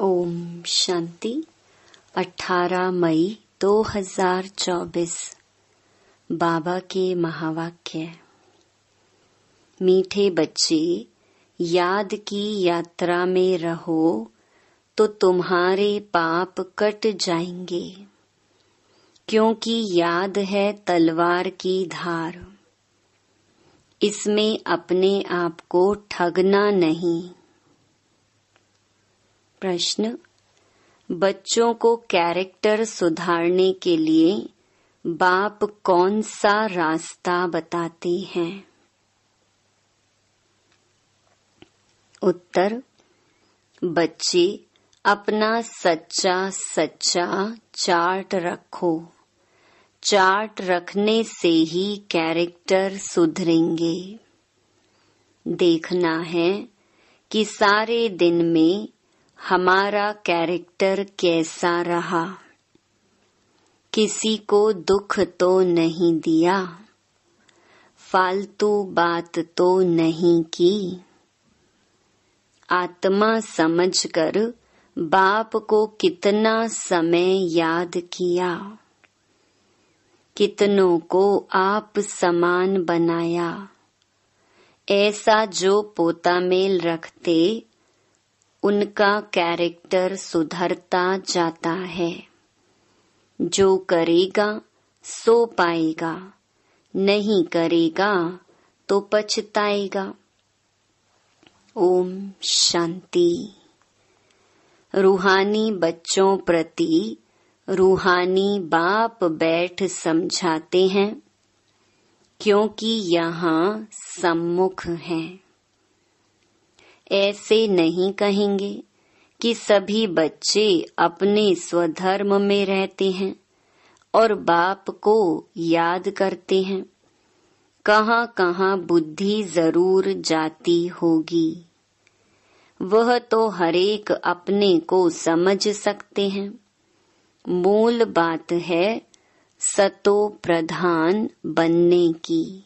ओम शांति। 18 मई 2024 बाबा के महावाक्य। मीठे बच्चे, याद की यात्रा में रहो तो तुम्हारे पाप कट जाएंगे, क्योंकि याद है तलवार की धार। इसमें अपने आप को ठगना नहीं। प्रश्न: बच्चों को कैरेक्टर सुधारने के लिए बाप कौन सा रास्ता बताते हैं? उत्तर: बच्चे, अपना सच्चा चार्ट रखो। चार्ट रखने से ही कैरेक्टर सुधरेंगे। देखना है कि सारे दिन में हमारा कैरेक्टर कैसा रहा। किसी को दुख तो नहीं दिया, फालतू बात तो नहीं की। आत्मा समझकर बाप को कितना समय याद किया, कितनों को आप समान बनाया। ऐसा जो पोता मेल रखते, उनका कैरेक्टर सुधरता जाता है। जो करेगा सो पाएगा, नहीं करेगा तो पछताएगा। ओम शांति। रूहानी बच्चों प्रति रूहानी बाप बैठ समझाते हैं, क्योंकि यहाँ सम्मुख हैं। ऐसे नहीं कहेंगे कि सभी बच्चे अपने स्वधर्म में रहते हैं और बाप को याद करते हैं। कहाँ कहाँ बुद्धि जरूर जाती होगी, वह तो हरेक अपने को समझ सकते हैं। मूल बात है सतो प्रधान बनने की।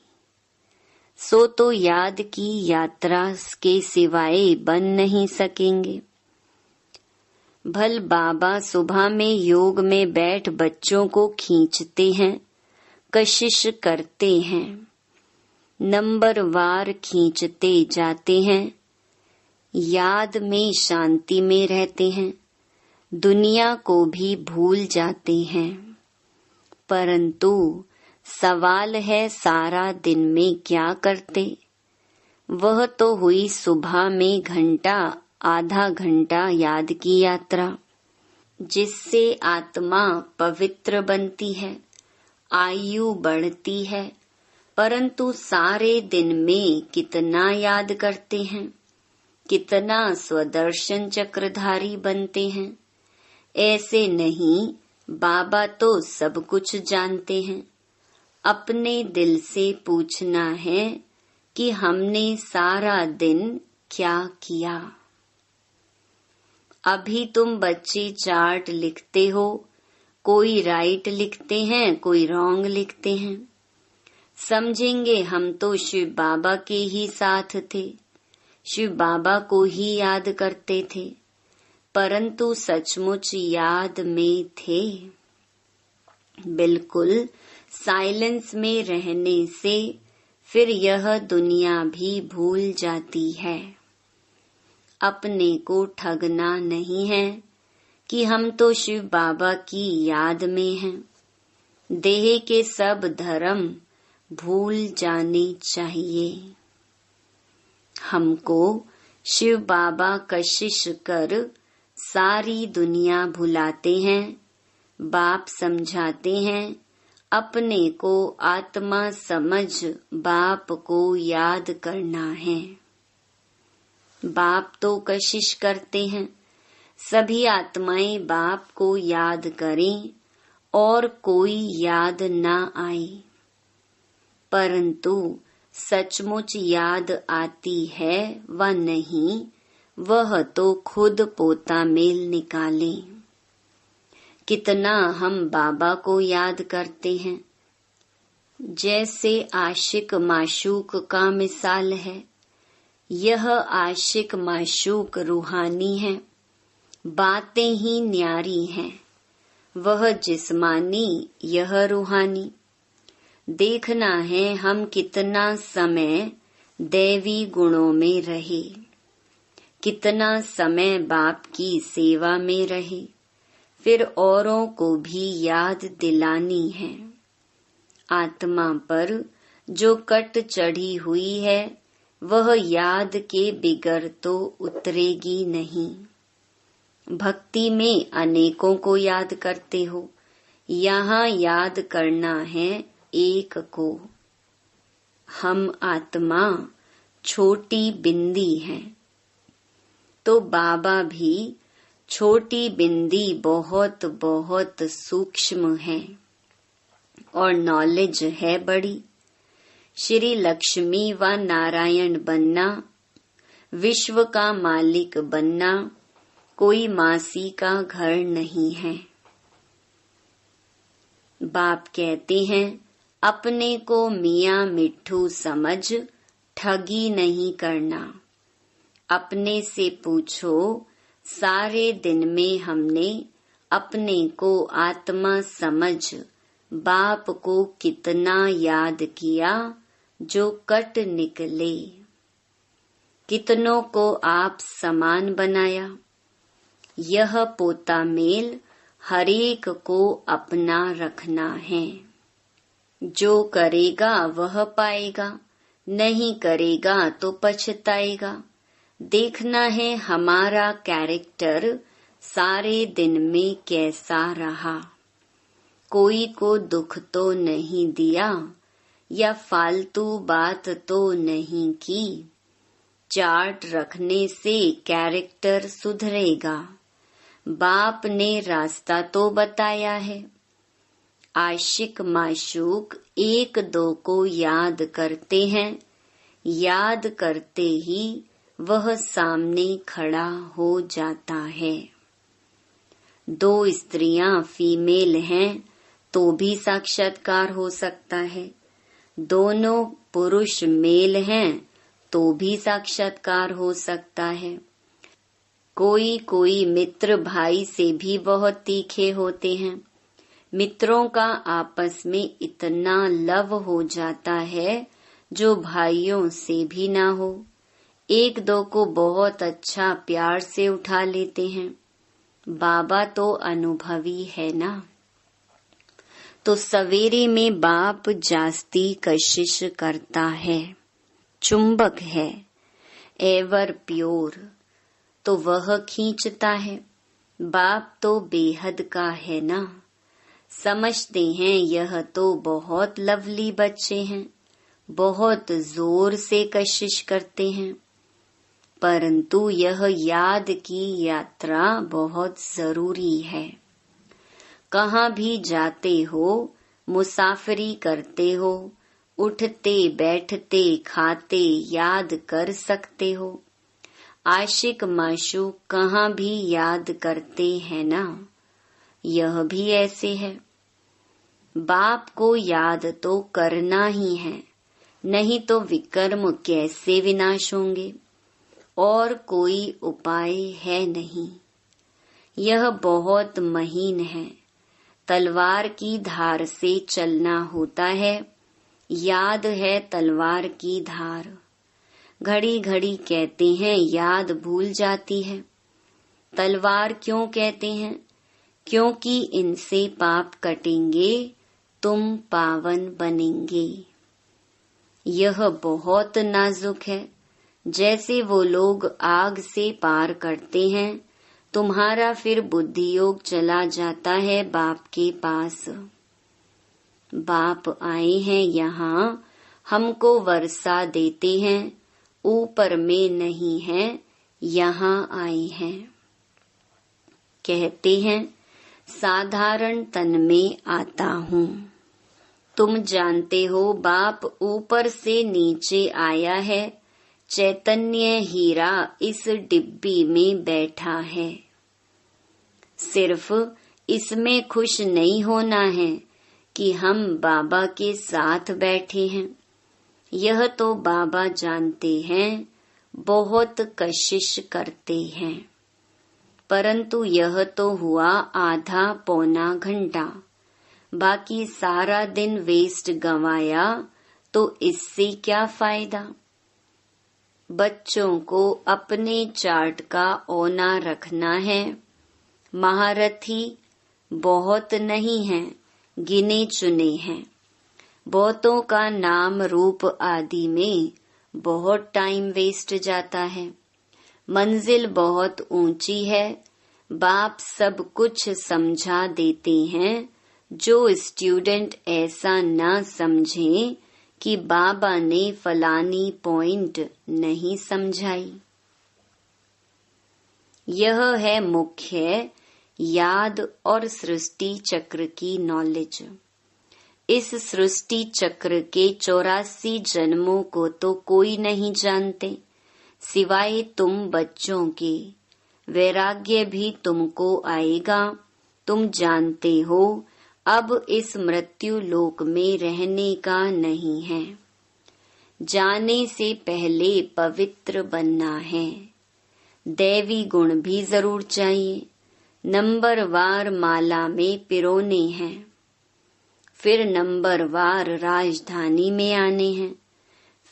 सो तो याद की यात्रा के सिवाय बन नहीं सकेंगे। भल बाबा सुबह में योग में बैठ बच्चों को खींचते हैं, कशिश करते हैं, नंबरवार खींचते जाते हैं। याद में शांति में रहते हैं, दुनिया को भी भूल जाते हैं। परंतु सवाल है सारा दिन में क्या करते? वह तो हुई सुबह में घंटा आधा घंटा याद की यात्रा, जिससे आत्मा पवित्र बनती है, आयु बढ़ती है। परंतु सारे दिन में कितना याद करते हैं, कितना स्वदर्शन चक्रधारी बनते हैं? ऐसे नहीं, बाबा तो सब कुछ जानते हैं। अपने दिल से पूछना है कि हमने सारा दिन क्या किया। अभी तुम बच्चे चार्ट लिखते हो, कोई राइट लिखते हैं, कोई रॉन्ग लिखते हैं। समझेंगे हम तो शिव बाबा के ही साथ थे, शिव बाबा को ही याद करते थे, परंतु सचमुच याद में थे? बिल्कुल साइलेंस में रहने से फिर यह दुनिया भी भूल जाती है। अपने को ठगना नहीं है कि हम तो शिव बाबा की याद में हैं। देह के सब धर्म भूल जाने चाहिए। हमको शिव बाबा कशिश कर सारी दुनिया भुलाते हैं। बाप समझाते हैं, अपने को आत्मा समझ बाप को याद करना है। बाप तो कशिश करते हैं सभी आत्माएं बाप को याद करें और कोई याद ना आए। परंतु सचमुच याद आती है व नहीं, वह तो खुद पोता मेल निकालें। कितना हम बाबा को याद करते हैं। जैसे आशिक माशूक का मिसाल है। यह आशिक माशूक रूहानी है, बातें ही न्यारी हैं, वह जिस्मानी यह रूहानी। देखना है हम कितना समय दैवी गुणों में रहे, कितना समय बाप की सेवा में रहे, फिर औरों को भी याद दिलानी है। आत्मा पर जो कट चढ़ी हुई है वह याद के बिगर तो उतरेगी नहीं। भक्ति में अनेकों को याद करते हो, यहाँ याद करना है एक को। हम आत्मा छोटी बिंदी हैं, तो बाबा भी छोटी बिंदी बहुत बहुत सूक्ष्म है और नॉलेज है बड़ी। श्री लक्ष्मी व नारायण बनना, विश्व का मालिक बनना कोई मासी का घर नहीं है। बाप कहते हैं अपने को मियाँ मिट्ठू समझ ठगी नहीं करना। अपने से पूछो सारे दिन में हमने अपने को आत्मा समझ बाप को कितना याद किया जो कट निकले। कितनों को आप समान बनाया। यह पोता मेल हरेक को अपना रखना है। जो करेगा वह पाएगा, नहीं करेगा तो पछताएगा। देखना है हमारा कैरेक्टर सारे दिन में कैसा रहा। कोई को दुख तो नहीं दिया या फालतू बात तो नहीं की। चार्ट रखने से कैरेक्टर सुधरेगा। बाप ने रास्ता तो बताया है। आशिक माशूक एक दो को याद करते हैं, याद करते ही वह सामने खड़ा हो जाता है। दो स्त्रियां फीमेल हैं तो भी साक्षात्कार हो सकता है। दोनों पुरुष मेल हैं तो भी साक्षात्कार हो सकता है। कोई कोई मित्र भाई से भी बहुत तीखे होते हैं। मित्रों का आपस में इतना लव हो जाता है जो भाइयों से भी ना हो। एक दो को बहुत अच्छा प्यार से उठा लेते हैं। बाबा तो अनुभवी है ना। तो सवेरे में बाप जास्ती कशिश करता है। चुंबक है एवर प्योर, तो वह खींचता है। बाप तो बेहद का है ना। समझते हैं यह तो बहुत लवली बच्चे हैं, बहुत जोर से कशिश करते हैं, परंतु यह याद की यात्रा बहुत जरूरी है। कहाँ भी जाते हो, मुसाफरी करते हो, उठते बैठते खाते याद कर सकते हो। आशिक माशूक कहाँ भी याद करते हैं ना। यह भी ऐसे है। बाप को याद तो करना ही है, नहीं तो विकर्म कैसे विनाश होंगे। और कोई उपाय है नहीं। यह बहुत महीन है। तलवार की धार से चलना होता है। याद है तलवार की धार। घड़ी घड़ी कहते हैं याद भूल जाती है। तलवार क्यों कहते हैं? क्योंकि इनसे पाप कटेंगे, तुम पावन बनेंगे। यह बहुत नाजुक है। जैसे वो लोग आग से पार करते हैं, तुम्हारा फिर बुद्धि योग चला जाता है बाप के पास। बाप आए हैं यहाँ, हमको वर्षा देते हैं, ऊपर में नहीं है, यहाँ आए हैं। कहते हैं साधारण तन में आता हूँ। तुम जानते हो बाप ऊपर से नीचे आया है। चैतन्य हीरा इस डिब्बी में बैठा है। सिर्फ इसमें खुश नहीं होना है कि हम बाबा के साथ बैठे हैं। यह तो बाबा जानते हैं, बहुत कशिश करते हैं। परंतु यह तो हुआ आधा पौना घंटा, बाकी सारा दिन वेस्ट गंवाया, तो इससे क्या फायदा। बच्चों को अपने चार्ट का औना रखना है। महारथी बहुत नहीं हैं, गिने चुने हैं। बहुतों का नाम रूप आदि में बहुत टाइम वेस्ट जाता है। मंजिल बहुत ऊंची है, बाप सब कुछ समझा देते हैं। जो स्टूडेंट ऐसा न समझे कि बाबा ने फलानी पॉइंट नहीं समझाई। यह है मुख्य याद और सृष्टि चक्र की नॉलेज। इस सृष्टि चक्र के 84 जन्मों को तो कोई नहीं जानते सिवाय तुम बच्चों के। वैराग्य भी तुमको आएगा। तुम जानते हो अब इस मृत्यु लोक में रहने का नहीं है। जाने से पहले पवित्र बनना है। दैवी गुण भी जरूर चाहिए। नंबरवार माला में पिरोने हैं, फिर नंबरवार राजधानी में आने हैं,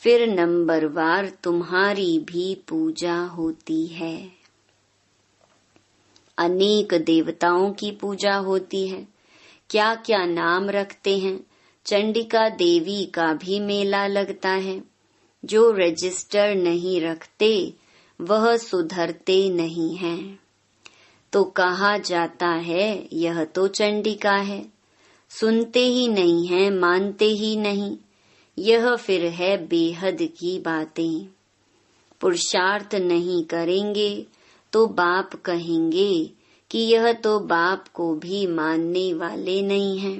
फिर नंबरवार तुम्हारी भी पूजा होती है। अनेक देवताओं की पूजा होती है। क्या क्या नाम रखते हैं। चंडिका देवी का भी मेला लगता है। जो रजिस्टर नहीं रखते वह सुधरते नहीं हैं। तो कहा जाता है यह तो चंडिका है। सुनते ही नहीं है, मानते ही नहीं। यह फिर है बेहद की बातें। पुरुषार्थ नहीं करेंगे तो बाप कहेंगे कि यह तो बाप को भी मानने वाले नहीं हैं।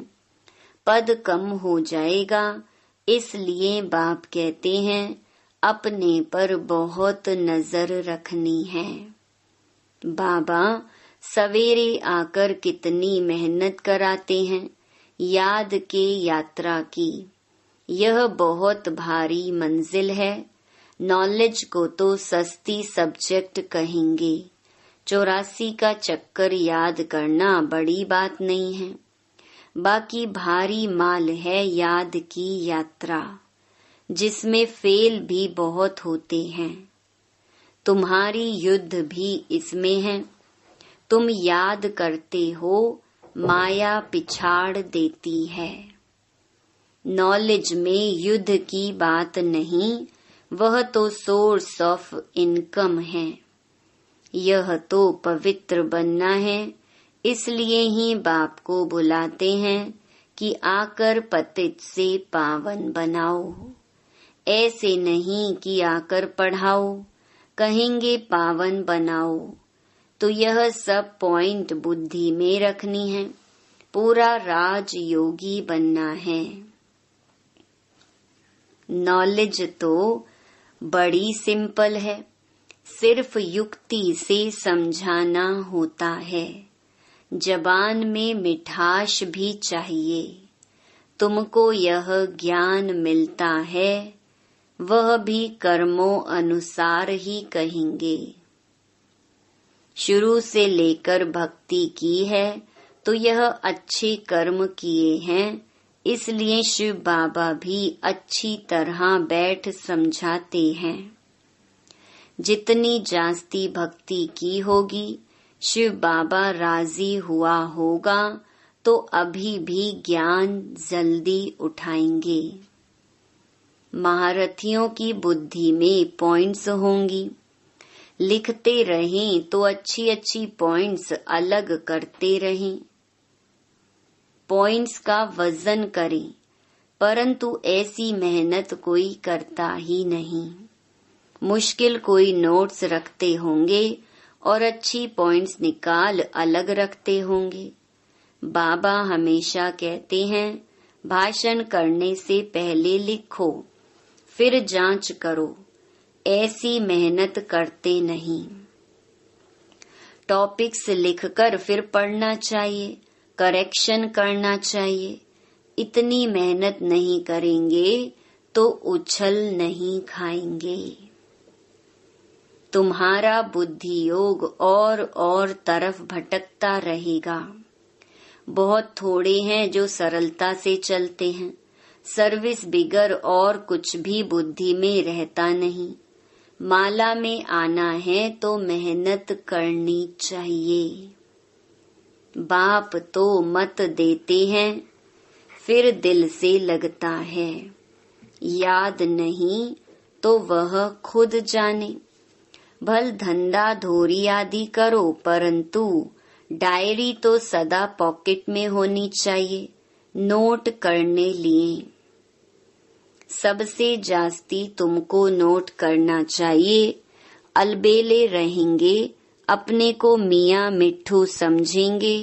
पद कम हो जाएगा, इसलिए बाप कहते हैं अपने पर बहुत नजर रखनी है। बाबा सवेरे आकर कितनी मेहनत कराते हैं याद के यात्रा की। यह बहुत भारी मंजिल है। नॉलेज को तो सस्ती सब्जेक्ट कहेंगे। 84 का चक्कर याद करना बड़ी बात नहीं है। बाकी भारी माल है याद की यात्रा, जिसमें फेल भी बहुत होते हैं। तुम्हारी युद्ध भी इसमें है। तुम याद करते हो, माया पिछाड़ देती है। नॉलेज में युद्ध की बात नहीं, वह तो सोर्स ऑफ इनकम है। यह तो पवित्र बनना है। इसलिए ही बाप को बुलाते हैं कि आकर पतित से पावन बनाओ। ऐसे नहीं कि आकर पढ़ाओ, कहेंगे पावन बनाओ। तो यह सब पॉइंट बुद्धि में रखनी है। पूरा राजयोगी बनना है। नॉलेज तो बड़ी सिंपल है, सिर्फ युक्ति से समझाना होता है। जबान में मिठास भी चाहिए। तुमको यह ज्ञान मिलता है, वह भी कर्मों अनुसार ही कहेंगे। शुरू से लेकर भक्ति की है तो यह अच्छे कर्म किए हैं, इसलिए शिव बाबा भी अच्छी तरह बैठ समझाते हैं। जितनी जास्ती भक्ति की होगी, शिव बाबा राजी हुआ होगा तो अभी भी ज्ञान जल्दी उठाएंगे। महारथियों की बुद्धि में पॉइंट्स होंगी। लिखते रहें तो अच्छी अच्छी पॉइंट्स अलग करते रहें। पॉइंट्स का वजन करें, परंतु ऐसी मेहनत कोई करता ही नहीं। मुश्किल कोई नोट्स रखते होंगे और अच्छी पॉइंट्स निकाल अलग रखते होंगे। बाबा हमेशा कहते हैं भाषण करने से पहले लिखो, फिर जांच करो। ऐसी मेहनत करते नहीं। टॉपिक्स लिखकर फिर पढ़ना चाहिए, करेक्शन करना चाहिए। इतनी मेहनत नहीं करेंगे तो उछल नहीं खाएंगे। तुम्हारा बुद्धि योग और तरफ भटकता रहेगा। बहुत थोड़े हैं जो सरलता से चलते हैं। सर्विस बिगर और कुछ भी बुद्धि में रहता नहीं। माला में आना है तो मेहनत करनी चाहिए। बाप तो मत देते हैं, फिर दिल से लगता है। याद नहीं तो वह खुद जाने। भल धंधा धोरी आदि करो, परंतु डायरी तो सदा पॉकेट में होनी चाहिए, नोट करने लिए। सबसे जास्ती तुमको नोट करना चाहिए। अलबेले रहेंगे, अपने को मियाँ मिट्ठू समझेंगे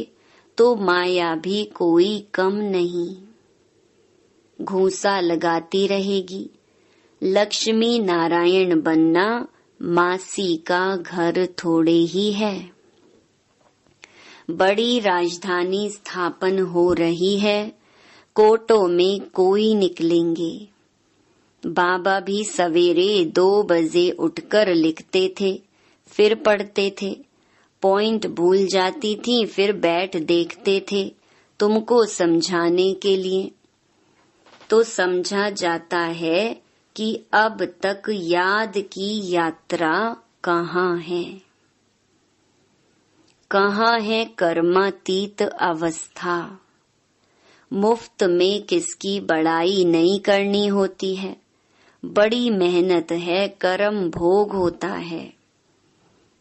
तो माया भी कोई कम नहीं। घूसा लगाती रहेगी। लक्ष्मी नारायण बनना मासी का घर थोड़े ही है। बड़ी राजधानी स्थापन हो रही है, कोटों में कोई निकलेंगे। बाबा भी सवेरे 2 बजे उठकर लिखते थे, फिर पढ़ते थे। पॉइंट भूल जाती थी, फिर बैठ देखते थे तुमको समझाने के लिए। तो समझा जाता है कि अब तक याद की यात्रा कहाँ है। कहाँ है कर्मातीत अवस्था। मुफ्त में किसकी बड़ाई नहीं करनी होती है। बड़ी मेहनत है, कर्म भोग होता है,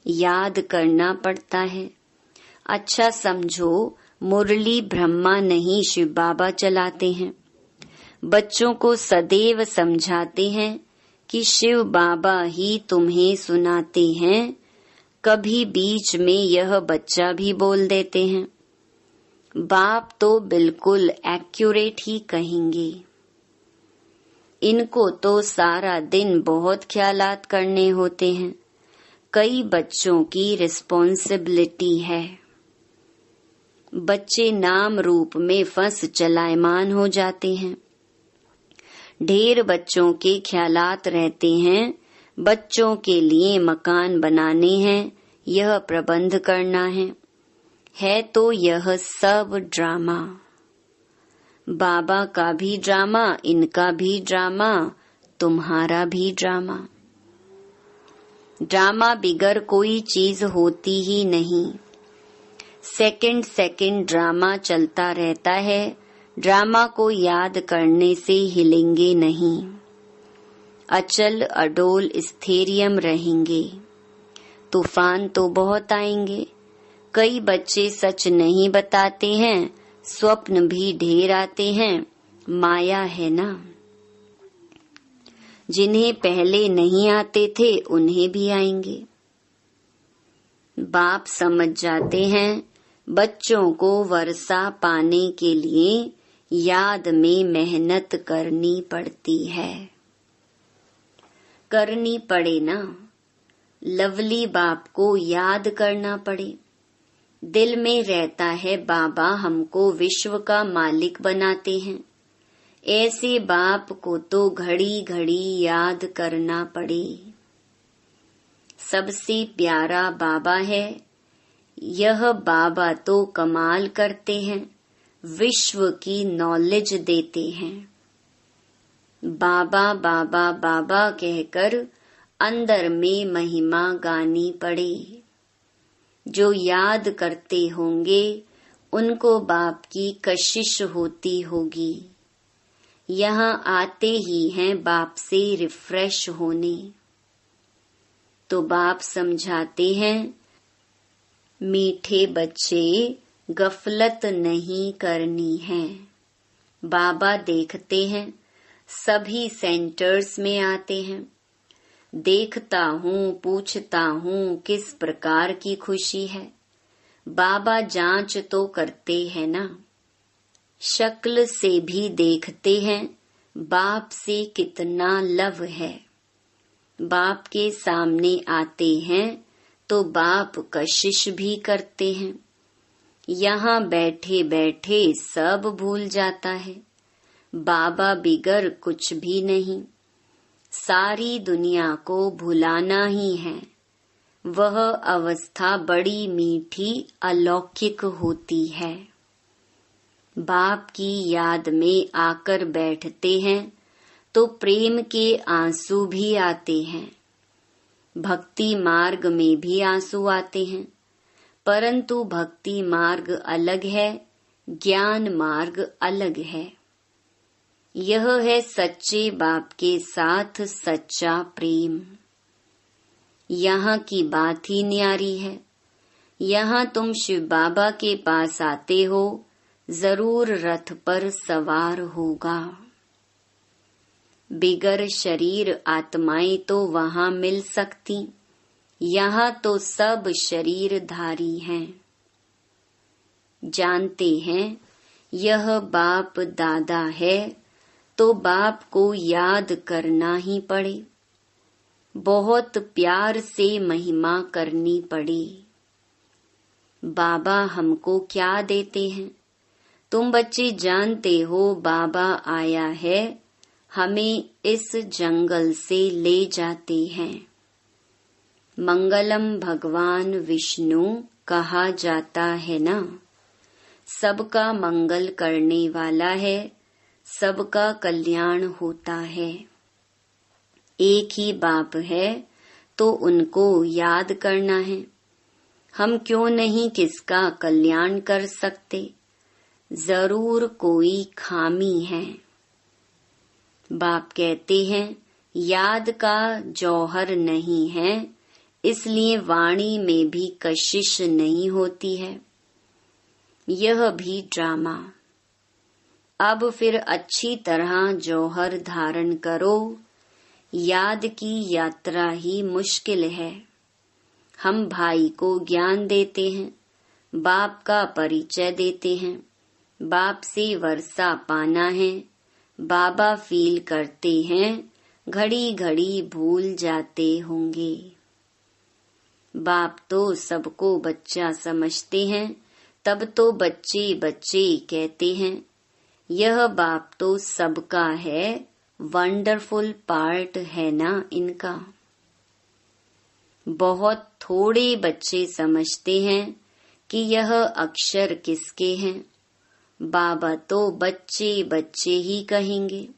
याद करना पड़ता है। अच्छा समझो, मुरली ब्रह्मा नहीं शिव बाबा चलाते हैं। बच्चों को सदैव समझाते हैं कि शिव बाबा ही तुम्हें सुनाते हैं। कभी बीच में यह बच्चा भी बोल देते हैं। बाप तो बिल्कुल एक्यूरेट ही कहेंगे। इनको तो सारा दिन बहुत ख्यालात करने होते हैं। कई बच्चों की रिस्पॉन्सिबिलिटी है। बच्चे नाम रूप में फंस चलायमान हो जाते हैं। ढेर बच्चों के ख्यालात रहते हैं। बच्चों के लिए मकान बनाने हैं, यह प्रबंध करना है तो यह सब ड्रामा। बाबा का भी ड्रामा, इनका भी ड्रामा, तुम्हारा भी ड्रामा। ड्रामा बिगर कोई चीज होती ही नहीं। सेकंड ड्रामा चलता रहता है। ड्रामा को याद करने से हिलेंगे नहीं। अचल अडोल स्थैर्यम रहेंगे। तूफान तो बहुत आएंगे। कई बच्चे सच नहीं बताते हैं, स्वप्न भी ढेर आते हैं। माया है ना। जिन्हें पहले नहीं आते थे उन्हें भी आएंगे। बाप समझ जाते हैं बच्चों को वर्षा पाने के लिए याद में मेहनत करनी पड़ती है। करनी पड़े ना। लवली बाप को याद करना पड़े। दिल में रहता है बाबा हमको विश्व का मालिक बनाते हैं। ऐसे बाप को तो घड़ी घड़ी याद करना पड़े। सबसे प्यारा बाबा है। यह बाबा तो कमाल करते हैं, विश्व की नॉलेज देते हैं। बाबा बाबा बाबा कहकर अंदर में महिमा गानी पड़े। जो याद करते होंगे उनको बाप की कशिश होती होगी। यहाँ आते ही हैं बाप से रिफ्रेश होने। तो बाप समझाते हैं मीठे बच्चे गफलत नहीं करनी है। बाबा देखते हैं सभी सेंटर्स में आते हैं। देखता हूँ, पूछता हूँ किस प्रकार की खुशी है। बाबा जांच तो करते हैं ना। शक्ल से भी देखते हैं बाप से कितना लव है। बाप के सामने आते हैं तो बाप कशिश भी करते हैं। यहाँ बैठे बैठे सब भूल जाता है। बाबा बिगर कुछ भी नहीं। सारी दुनिया को भुलाना ही है। वह अवस्था बड़ी मीठी अलौकिक होती है। बाप की याद में आकर बैठते हैं तो प्रेम के आंसू भी आते हैं। भक्ति मार्ग में भी आंसू आते हैं, परंतु भक्ति मार्ग अलग है, ज्ञान मार्ग अलग है। यह है सच्चे बाप के साथ सच्चा प्रेम। यहाँ की बात ही न्यारी है। यहाँ तुम शिव बाबा के पास आते हो, जरूर रथ पर सवार होगा। बिगर शरीर आत्माएं तो वहाँ मिल सकती, यहाँ तो सब शरीरधारी हैं। जानते हैं यह बाप दादा है, तो बाप को याद करना ही पड़े, बहुत प्यार से महिमा करनी पड़े। बाबा हमको क्या देते हैं? तुम बच्चे जानते हो बाबा आया है, हमें इस जंगल से ले जाते हैं। मंगलम भगवान विष्णु कहा जाता है ना, सबका मंगल करने वाला है, सबका कल्याण होता है। एक ही बाप है तो उनको याद करना है। हम क्यों नहीं किसका कल्याण कर सकते? जरूर कोई खामी है। बाप कहते हैं याद का जौहर नहीं है, इसलिए वाणी में भी कशिश नहीं होती है। यह भी ड्रामा। अब फिर अच्छी तरह जौहर धारण करो। याद की यात्रा ही मुश्किल है। हम भाई को ज्ञान देते हैं, बाप का परिचय देते हैं, बाप से वर्षा पाना है। बाबा फील करते हैं, घड़ी घड़ी भूल जाते होंगे। बाप तो सबको बच्चा समझते हैं, तब तो बच्चे बच्चे कहते हैं। यह बाप तो सबका है, वंडरफुल पार्ट है ना इनका। बहुत थोड़े बच्चे समझते हैं कि यह अक्षर किसके हैं। बाबा तो बच्चे बच्चे ही कहेंगे।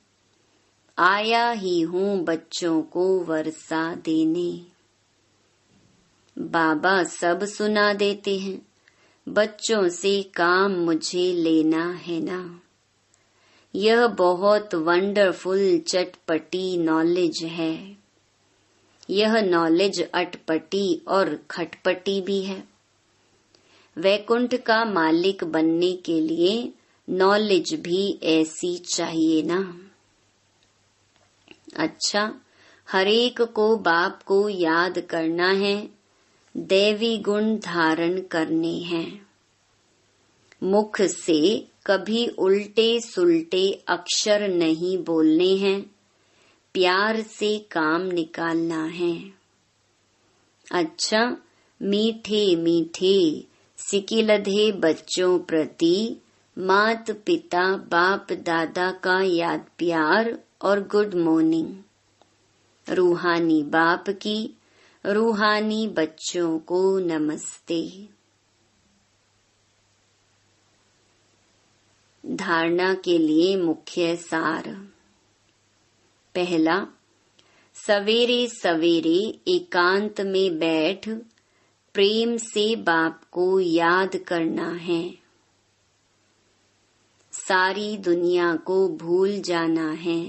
आया ही हूँ बच्चों को वर्षा देने। बाबा सब सुना देते हैं, बच्चों से काम मुझे लेना है ना। यह बहुत वंडरफुल चटपटी नॉलेज है। यह नॉलेज अटपटी और खटपटी भी है। वैकुंठ का मालिक बनने के लिए नॉलेज भी ऐसी चाहिए ना। अच्छा, हरेक को बाप को याद करना है, दैवी गुण धारण करने हैं। मुख से कभी उल्टे सुल्टे अक्षर नहीं बोलने हैं, प्यार से काम निकालना है। अच्छा, मीठे मीठे सिकिलधे बच्चों प्रति मात पिता बाप दादा का याद प्यार और गुड मॉर्निंग। रूहानी बाप की रूहानी बच्चों को नमस्ते। धारणा के लिए मुख्य सार। पहला, सवेरे सवेरे एकांत में बैठ प्रेम से बाप को याद करना है। सारी दुनिया को भूल जाना है।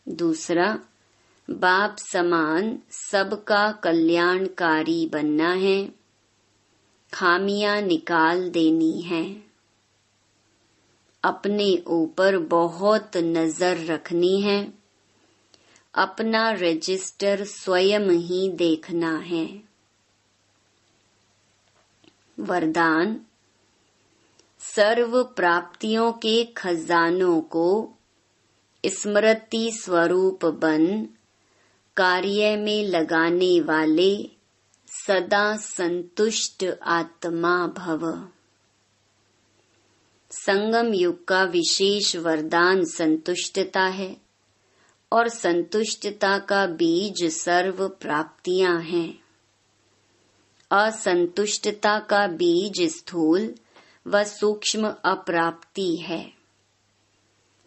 दूसरा, बाप समान सबका कल्याणकारी बनना है, खामियां निकाल देनी है। अपने ऊपर बहुत नजर रखनी है, अपना रजिस्टर स्वयं ही देखना है। वरदान, सर्व प्राप्तियों के खजानों को स्मृति स्वरूप बन कार्य में लगाने वाले सदा संतुष्ट आत्मा भव। संगम युग का विशेष वरदान संतुष्टता है और संतुष्टता का बीज सर्व प्राप्तियां हैं। असंतुष्टता का बीज स्थूल व सूक्ष्म अप्राप्ति है।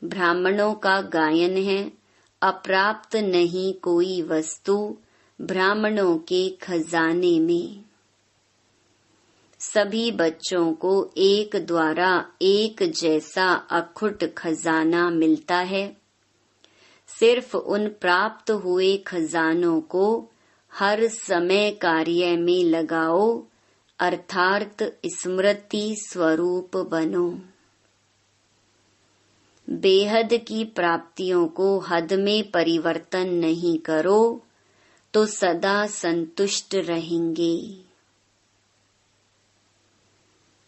ब्राह्मणों का गायन है, अप्राप्त नहीं कोई वस्तु ब्राह्मणों के खजाने में। सभी बच्चों को एक द्वारा एक जैसा अखुट खजाना मिलता है। सिर्फ उन प्राप्त हुए खजानों को हर समय कार्य में लगाओ, अर्थात स्मृति स्वरूप बनो। बेहद की प्राप्तियों को हद में परिवर्तन नहीं करो तो सदा संतुष्ट रहेंगे।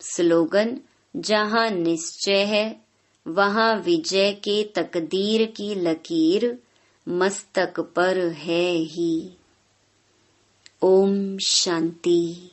स्लोगन: जहाँ निश्चय है वहाँ विजय के तकदीर की लकीर मस्तक पर है ही। ओम शांति।